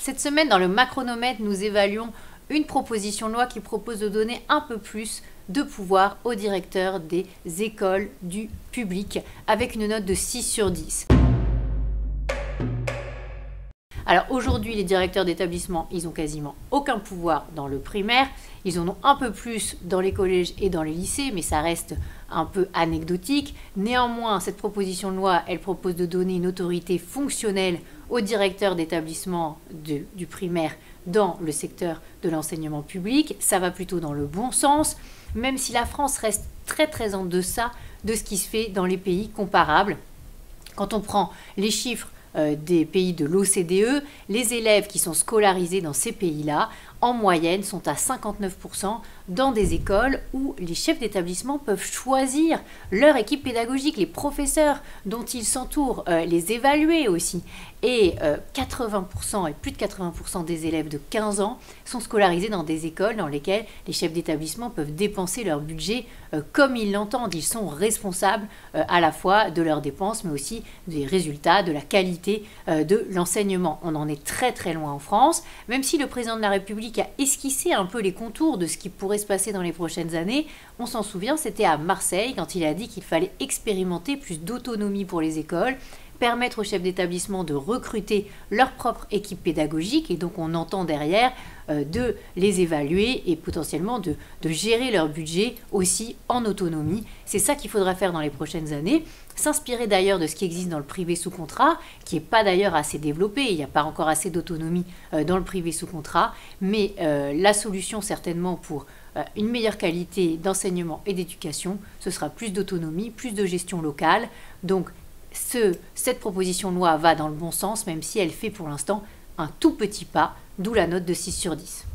Cette semaine, dans le Macronomètre, nous évaluons une proposition de loi qui propose de donner un peu plus de pouvoir aux directeurs des écoles du public avec une note de 6 sur 10. Alors aujourd'hui, les directeurs d'établissement, ils ont quasiment aucun pouvoir dans le primaire. Ils en ont un peu plus dans les collèges et dans les lycées, mais ça reste un peu anecdotique. Néanmoins, cette proposition de loi, elle propose de donner une autorité fonctionnelle aux directeurs d'établissement du primaire dans le secteur de l'enseignement public. Ça va plutôt dans le bon sens, même si la France reste très en deçà de ce qui se fait dans les pays comparables. Quand on prend les chiffres des pays de l'OCDE, les élèves qui sont scolarisés dans ces pays-là, en moyenne, sont à 59% dans des écoles où les chefs d'établissement peuvent choisir leur équipe pédagogique, les professeurs dont ils s'entourent, les évaluer aussi. Et 80% et plus de 80% des élèves de 15 ans sont scolarisés dans des écoles dans lesquelles les chefs d'établissement peuvent dépenser leur budget comme ils l'entendent. Ils sont responsables à la fois de leurs dépenses, mais aussi des résultats, de la qualité de l'enseignement. On en est très loin en France, même si le président de la République a esquissé un peu les contours de ce qui pourrait se passer dans les prochaines années. On s'en souvient, c'était à Marseille quand il a dit qu'il fallait expérimenter plus d'autonomie pour les écoles, permettre aux chefs d'établissement de recruter leur propre équipe pédagogique, et donc on entend derrière de les évaluer et potentiellement de gérer leur budget aussi en autonomie. C'est ça qu'il faudra faire dans les prochaines années, s'inspirer d'ailleurs de ce qui existe dans le privé sous contrat, qui n'est pas d'ailleurs assez développé, il n'y a pas encore assez d'autonomie dans le privé sous contrat, mais la solution certainement pour une meilleure qualité d'enseignement et d'éducation, ce sera plus d'autonomie, plus de gestion locale. Donc cette proposition de loi va dans le bon sens, même si elle fait pour l'instant un tout petit pas, d'où la note de 6 sur 10.